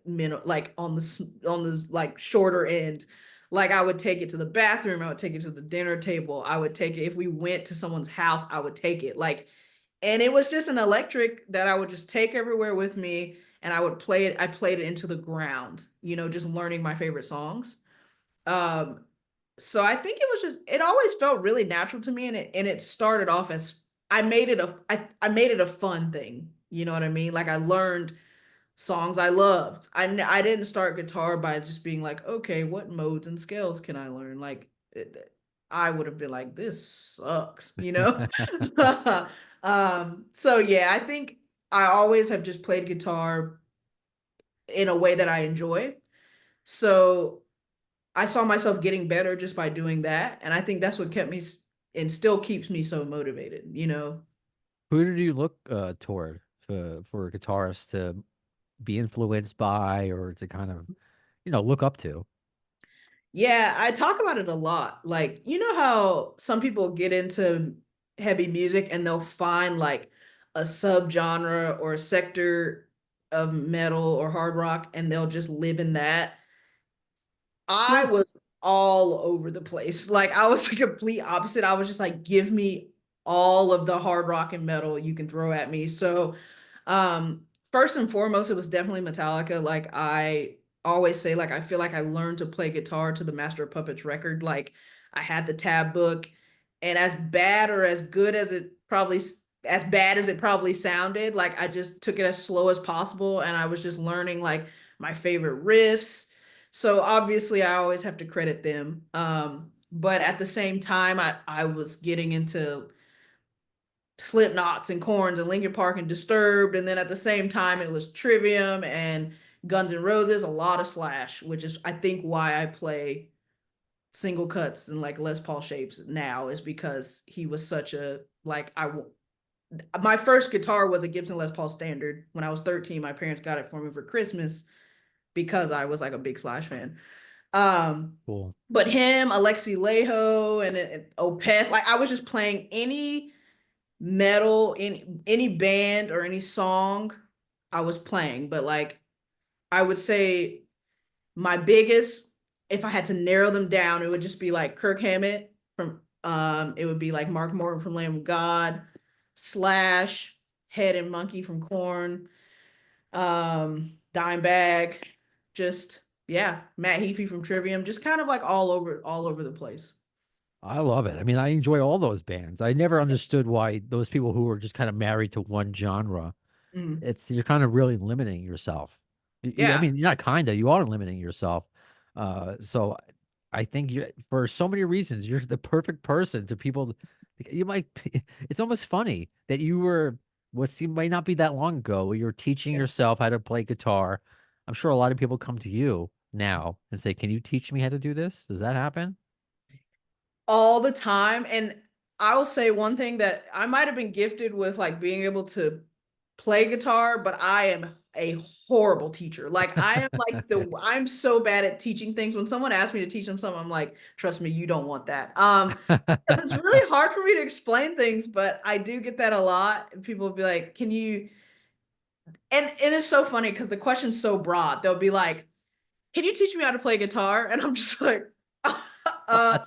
like on the like shorter end. Like I would take it to the bathroom, I would take it to the dinner table, I would take it if we went to someone's house, I would take it. Like, and it was just an electric that I would just take everywhere with me and I would play it. I played it into the ground, just learning my favorite songs. Um, so I think it always felt really natural to me, and it started off as I made it a fun thing. You know what I mean? Like I learned songs I loved. I didn't start guitar by just being like, okay, what modes and scales can I learn? Like I would have been like, this sucks. So yeah, I think I always have just played guitar in a way that I enjoy. So I saw myself getting better just by doing that. And I think that's what kept me and still keeps me so motivated. Who did you look toward for guitarists to be influenced by or to kind of, look up to? Yeah, I talk about it a lot. Like, you know how some people get into heavy music and they'll find like a subgenre or a sector of metal or hard rock and they'll just live in that. I Sure. was all over the place. Like I was the complete opposite. I was just like, give me all of the hard rock and metal you can throw at me. So first and foremost, it was definitely Metallica. Like I always say, like I feel like I learned to play guitar to the Master of Puppets record. Like I had the tab book, and as bad or as good as as bad as it probably sounded, like I just took it as slow as possible, and I was just learning like my favorite riffs. So obviously I always have to credit them. But at the same time, I was getting into Slipknots and Corns and Linkin Park and Disturbed, and then at the same time it was Trivium and Guns N' Roses, a lot of Slash, which is I think why I play single cuts and like Les Paul shapes now is because he was such a like my first guitar was a Gibson Les Paul Standard. When I was 13, my parents got it for me for Christmas because I was like a big Slash fan. Cool. But him, Alexi Leho, and Opeth, like I was just playing any metal in any band or any song I was playing. But like I would say my biggest, if I had to narrow them down, it would just be like Kirk Hammett from it would be like Mark Morton from Lamb of God, Slash, Head and Monkey from Korn, Dimebag, just Yeah, Matt Heafy from Trivium, just kind of like all over the place. I love it. I mean, I enjoy all those bands. I never understood why those people who are just kind of married to one genre, Mhm. you're kind of really limiting yourself. I Yeah. mean, you're not kind of, you are limiting yourself. So I think you, for so many reasons, you're the perfect person to people. You might, it's almost funny that you were, what seemed might not be that long ago, where you're teaching Yeah. yourself how to play guitar. I'm sure a lot of people come to you now and say, "Can you teach me how to do this?" Does that happen? All the time. And I will say one thing, that I might have been gifted with like being able to play guitar, but I am a horrible teacher. Like I am like I'm so bad at teaching things. When someone asks me to teach them something, I'm like, trust me, you don't want that. 'Cause it's really hard for me to explain things, but I do get that a lot. And people will be like, can you, and it is so funny because the question's so broad. They'll be like, can you teach me how to play guitar? And I'm just like, Well, uh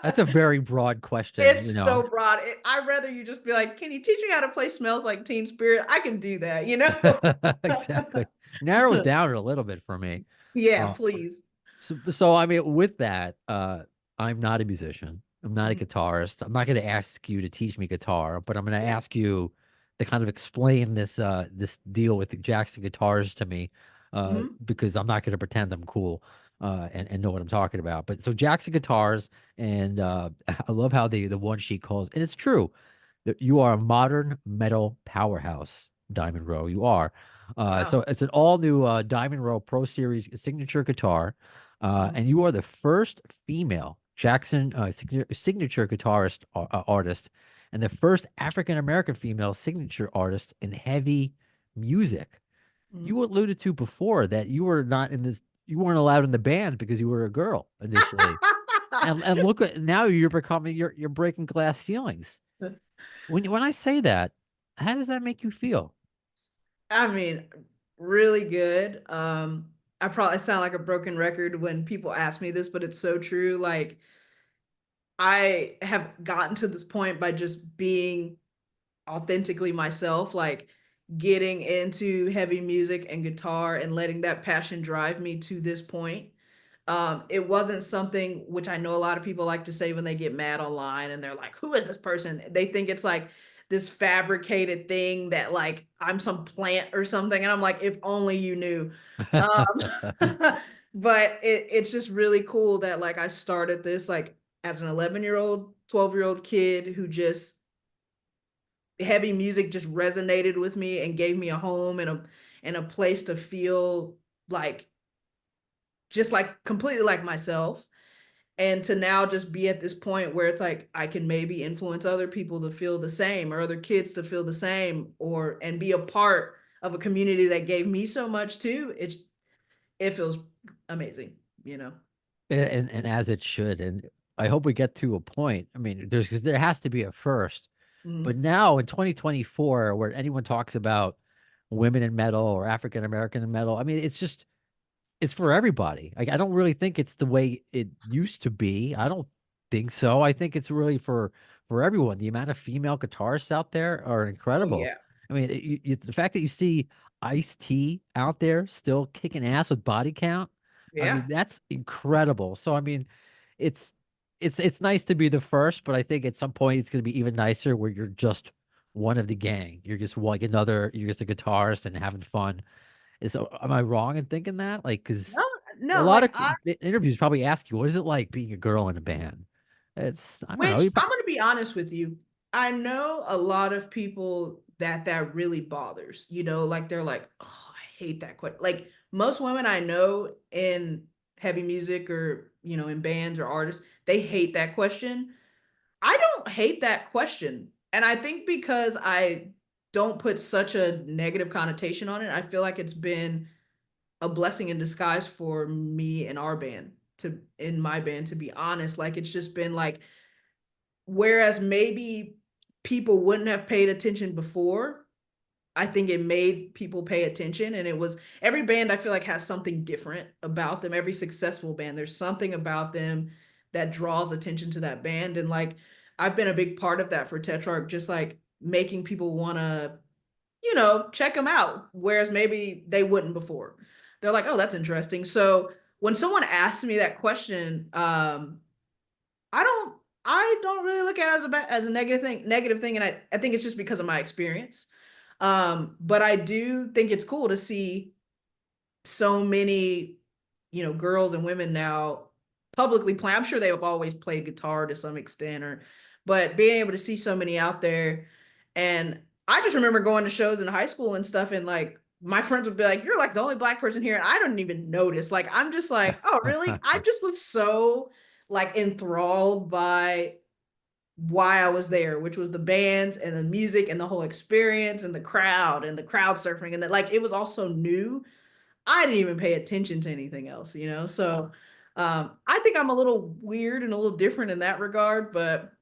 that's a very broad question, you it's know. so broad. I'd rather you just be like, can you teach me how to play Smells Like Teen Spirit? I can do that, you know? Exactly. Narrow it down a little bit for me. Yeah, Uh, please. so I mean, with that, I'm not a musician. I'm not a Mhm, guitarist. I'm not going to ask you to teach me guitar, but I'm going to yeah, ask you to kind of explain this deal with Jackson guitars to me, mhm, because I'm not going to pretend I'm cool, and know what I'm talking about. But so Jackson guitars, and I love how the one sheet calls, and it's true that you are a modern metal powerhouse, Diamond Rowe. You are. wow. So it's an all new Diamond Rowe Pro Series signature guitar, Mhm, and you are the first female Jackson signature guitarist artist, and the first African American female signature artist in heavy music. mhm. You alluded to before that you were not in this, you weren't allowed in the band because you were a girl initially, and look at now, you're becoming, you're breaking glass ceilings. When I say that, how does that make you feel? I mean, really good. I probably sound like a broken record when people ask me this, but it's so true. Like, I have gotten to this point by just being authentically myself, like getting into heavy music and guitar and letting that passion drive me to this point. It wasn't something which I know a lot of people like to say when they get mad online and they're like, who is this person? They think it's like this fabricated thing that like I'm some plant or something. And I'm like, if only you knew. But it's just really cool that like I started this like as an 11-year-old, 12-year-old kid who just heavy music just resonated with me and gave me a home and a place to feel like just like completely like myself, and to now just be at this point where it's like I can maybe influence other people to feel the same, or other kids to feel the same, or and be a part of a community that gave me so much too. It feels amazing, you know. And as it should. And I hope we get to a point. I mean, there's because there has to be a first. But Mhm. now in 2024, where anyone talks about women in metal or African American in metal, I mean, it's just, it's for everybody. Like, I don't really think it's the way it used to be. I don't think so. I think it's really for everyone. The amount of female guitarists out there are Oh incredible. yeah. I mean, the fact that you see Ice-T out there still kicking ass with Body Count, I Yeah. mean, that's incredible. So I mean, it's it's nice to be the first, but I think at some point it's going to be even nicer where you're just one of the gang. You're just like another. You're just a guitarist and having fun. Am I wrong in thinking that? Like, No, because a no, lot like of interviews probably ask you, what is it like being a girl in a band? It's, I don't know. which I'm going to be honest with you. I know a lot of people that that really bothers, you know, like they're like, oh, I hate that question. Like most women I know in heavy music or, you know, in bands or artists, they hate that question. I don't hate that question. And I think because I don't put such a negative connotation on it, I feel like it's been a blessing in disguise for me and our band to in my band, to be honest. Like it's just been like, whereas maybe people wouldn't have paid attention before, I think it made people pay attention. And it was every band I feel like has something different about them. Every successful band, there's something about them that draws attention to that band. And like I've been a big part of that for Tetrarch, just like making people want to, you know, check them out. Whereas maybe they wouldn't before. they're like, oh, that's interesting. So when someone asks me that question, I don't really look at it as a negative thing, and I think it's just because of my experience. But I do think it's cool to see so many, girls and women now publicly play. I'm sure they've always played guitar to some extent, but being able to see so many out there. And I just remember going to shows in high school and stuff, and like my friends would be like, "You're like the only Black person here," and I don't even notice. Like I'm just like, "Oh, really?" I just was so like enthralled by why I was there, which was the bands and the music and the whole experience and the crowd surfing, and that like it was also new. I didn't even pay attention to anything else, So I think I'm a little weird and a little different in that regard, but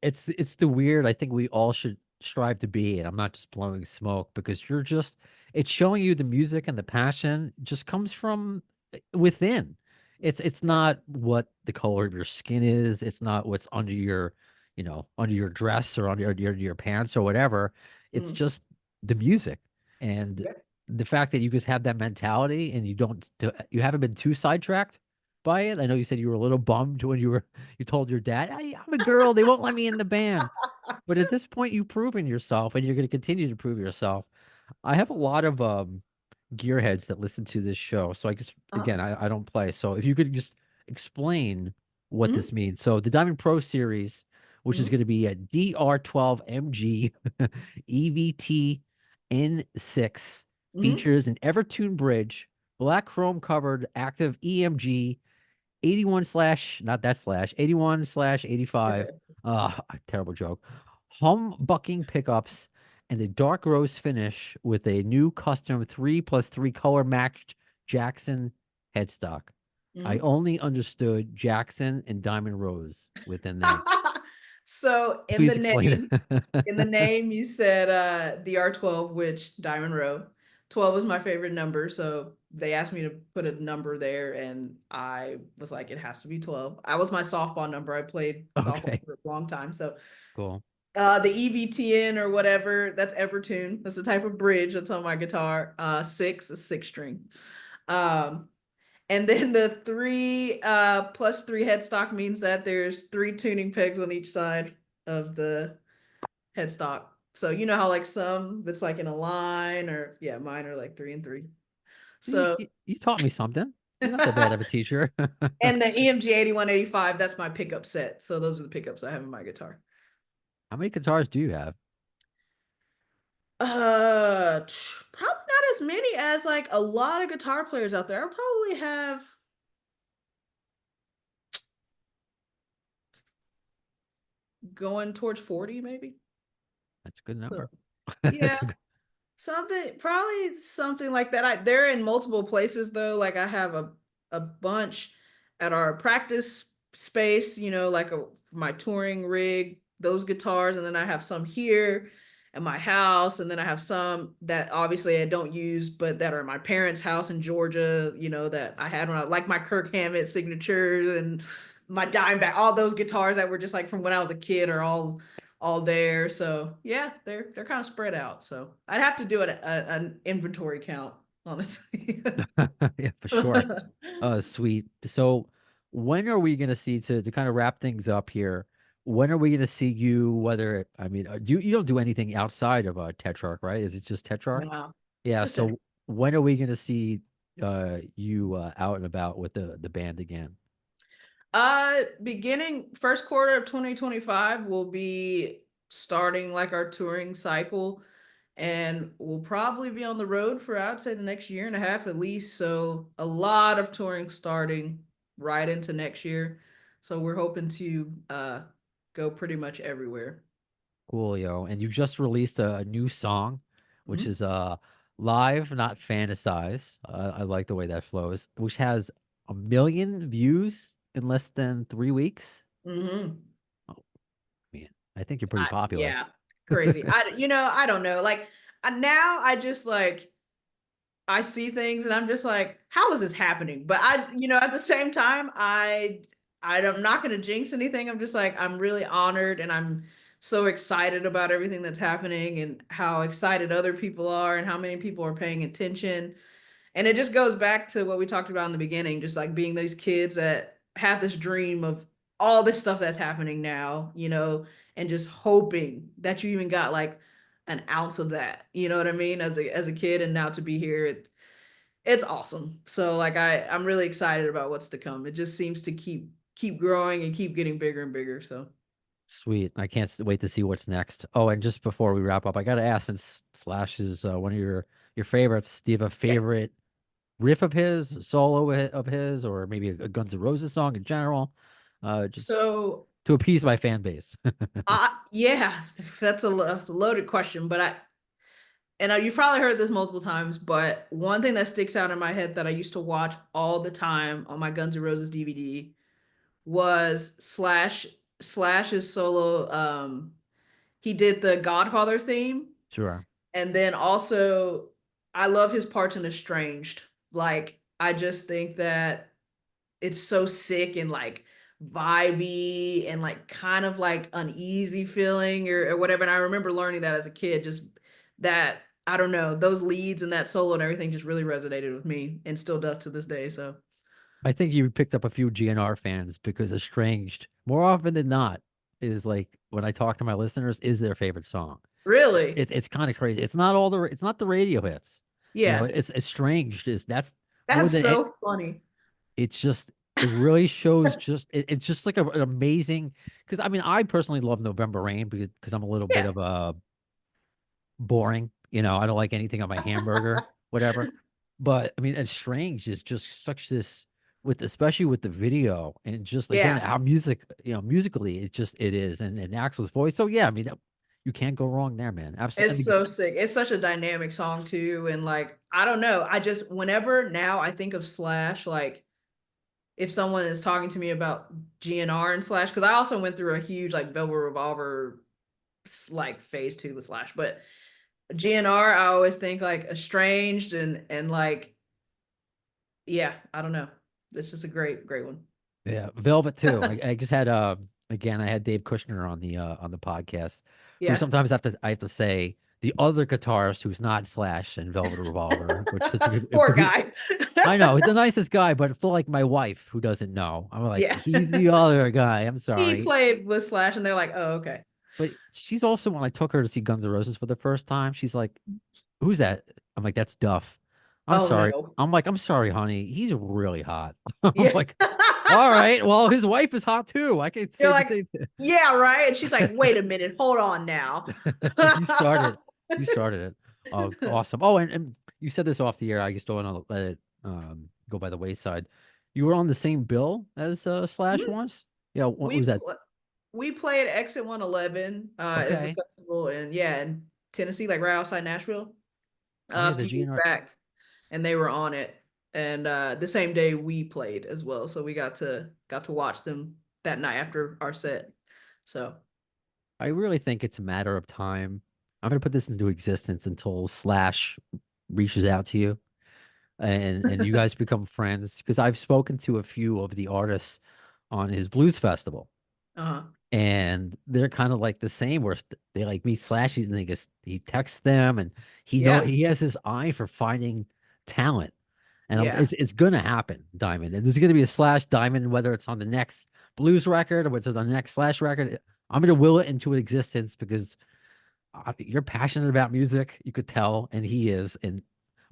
It's the weird I think we all should strive to be, and I'm not just blowing smoke because it's showing you the music and the passion just comes from within. It's not what the color of your skin is. It's not what's under under your dress or under your pants or whatever. It's mm, just the music. And yeah. the fact that you just have that mentality and you haven't been too sidetracked by it. I know you said you were a little bummed when you told your dad, I'm a girl, they won't let me in the band. But at this point, you've proven yourself, and you're going to continue to prove yourself. I have a lot of gearheads that listen to this show. So I guess, Uh, again, I don't play. So if you could just explain what mhm, this means. So the Diamond Pro series, which is mhm, going to be a DR12MG EVT N6, mhm. features an Evertune bridge, black chrome covered active EMG 81 slash, not that slash, 81 slash 85. Terrible joke. Humbucking pickups and a dark rose finish with a new custom 3+3 color matched Jackson headstock. I Mhm. only understood Jackson and Diamond Rose within that. So Please explain in the it. name you said the R12, which Diamond Rowe. 12 is my favorite number, so they asked me to put a number there, and I was like, it has to be 12. I was my softball number. I played softball Okay, for a long time. So cool. the EVTN or whatever, that's Evertune. That's the type of bridge that's on my guitar. 6 is 6 string. Um, and then the 3+3 headstock means that there's 3 tuning pegs on each side of the headstock. So you know how like some it's like in a line, or yeah, mine are like 3 and 3. You, So you, you taught me something. You're not that bad of a teacher. and the EMG 8185, that's my pickup set. So those are the pickups I have in my guitar. How many guitars do you have? Probably not as many as like a lot of guitar players out there. I probably have going towards 40 maybe. That's a good So number. yeah, That's a good, probably something like that. They're in multiple places though. Like I have a bunch at our practice space, like my touring rig, those guitars, and then I have some here at my house, and then I have some that obviously I don't use, but that are in my parents' house in Georgia, that I had when I like my Kirk Hammett signature and my Dimeback, all those guitars that were just like from when I was a kid are all there. So yeah, they're kind of spread out. So I'd have to do an inventory count, honestly. yeah, for sure. Sweet. So when are we gonna see to kind of wrap things up here? When are we gonna see you? Whether I mean, you don't do anything outside of Tetrarch, right? Is it just Tetrarch? Wow. Yeah. Just a So when are we gonna see you out and about with the band again? beginning first quarter of 2025, we'll be starting like our touring cycle, and we'll probably be on the road for I'd say the next year and a half at least. So a lot of touring starting right into next year. So we're hoping to go pretty much everywhere. Cool, yo. And you just released a new song, which Mhm. is live, not fantasize. I like the way that flows, which has 1 million views in less than 3 weeks. Mhm. Oh man, I think you're pretty popular. Yeah, crazy. I don't know. Like now I just like I see things and I'm just like, how is this happening? But at the same time, I'm not going to jinx anything. I'm just like, I'm really honored and I'm so excited about everything that's happening and how excited other people are and how many people are paying attention. And it just goes back to what we talked about in the beginning, just like being these kids that have this dream of all this stuff that's happening now, and just hoping that you even got like an ounce of that, you know what I mean, as a kid, and now to be here, it's awesome. So like I'm really excited about what's to come. It just seems to keep growing and keep getting bigger and bigger. So Sweet. I can't wait to see what's next. Oh, and just before we wrap up, I got to ask, since Slash is one of your favorites, do you have a yeah. favorite riff of his, solo of his, or maybe a Guns N' Roses song in general? Just So to appease my fan base. yeah, that's a loaded question, but you've probably heard this multiple times, but one thing that sticks out in my head that I used to watch all the time on my Guns N' Roses DVD was Slash's solo. He did the Godfather theme, Sure. and then also I love his parts in Estranged. Like I just think that it's so sick and like vibey and like kind of like uneasy feeling or whatever. And I remember learning that as a kid, just that I don't know, those leads and that solo and everything just really resonated with me and still does to this day. So I think you picked up a few GNR fans because Estranged, more often than not, is like when I talk to my listeners, is their favorite song. really, It's kind of crazy. It's not the radio hits. yeah, It's Estranged that's more that's than so funny. it's just it really shows it's just like an amazing, because I mean I personally love November Rain because I'm a little bit Yeah, of a boring, I don't like anything on my hamburger, whatever. But I mean, Estranged is just such this, with especially with the video and just again yeah. how musically it is, and Axl's voice. So yeah, I mean you can't go wrong there, man. It's Absolutely. so sick. It's such a dynamic song too. And like, I don't know. I just whenever now I think of Slash, like if someone is talking to me about GNR and Slash, because I also went through a huge like Velvet Revolver like phase 2 with Slash, but GNR, I always think like Estranged and like, yeah, I don't know. It's just a great one. Yeah, Velvet too. I just had again I had Dave Kushner on the podcast, who Yeah. sometimes I have to say the other guitarist who's not Slash and Velvet Revolver, which such a good, Poor guy. I know he's the nicest guy, but for like my wife who doesn't know, I'm like, Yeah. he's the other guy. I'm He sorry. played with Slash and they're like, oh, okay. But she's also, when I took her to see Guns N' Roses for the first time, she's like, "Who's that?" I'm like, "That's Duff." I'm Oh sorry. no. I'm sorry, honey. He's really hot. I'm Yeah. like, all right. Well, his wife is hot too. I can You're say the like, same thing. yeah, right. And she's like, wait a minute, hold on now. You started. You started it. Oh, awesome. Oh, and you said this off the air. I just don't want to let it go by the wayside. You were on the same bill as Slash once. Yeah. What we was that? we played Exit 111. It's a Okay. festival in Tennessee, like right outside Nashville, Oh yeah, a the few years GNR. back, and they were on it. And the same day we played as well, so we got to watch them that night after our set. So I really think it's a matter of time. I'm going to put this into existence until Slash reaches out to you and you guys become friends, because I've spoken to a few of the artists on his blues festival, uh-huh. and they're kind of like the same, where they like meet Slash and he texts them, and Yeah, he has this eye for finding talent. And yeah. it's gonna happen, Diamond. And there's gonna be a Slash Diamond, whether it's on the next blues record or whether it's on the next Slash record. I'm gonna will it into existence because you're passionate about music. You could tell, and he is. And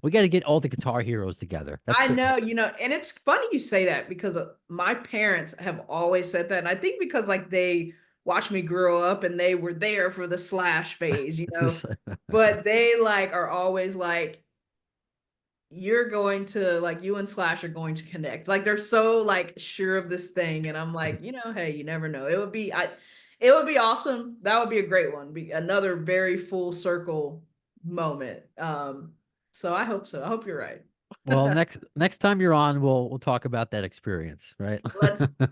we got to get all the guitar heroes together. That's I the know, and it's funny you say that because my parents have always said that. And I think because like they watched me grow up and they were there for the Slash phase. this. But they like are always like, you're going to like you and Slash are going to connect. Like they're so like sure of this thing. And I'm like, hey, you never know. It would be awesome. That would be a great one. Be another very full circle moment. So I hope so. I hope you're right. Well, next time you're on, we'll talk about that experience, right?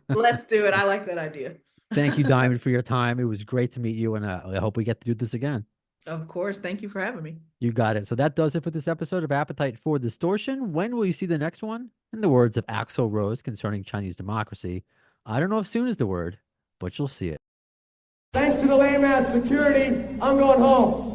Let's do it. I like that idea. Thank you, Diamond, for your time. It was great to meet you, and I hope we get to do this again. Of course. Thank you for having me. You got it. So that does it for this episode of Appetite for Distortion. When will you see the next one? In the words of Axl Rose concerning Chinese democracy, I don't know if soon is the word, but you'll see it. Thanks to the lame ass security, I'm going home.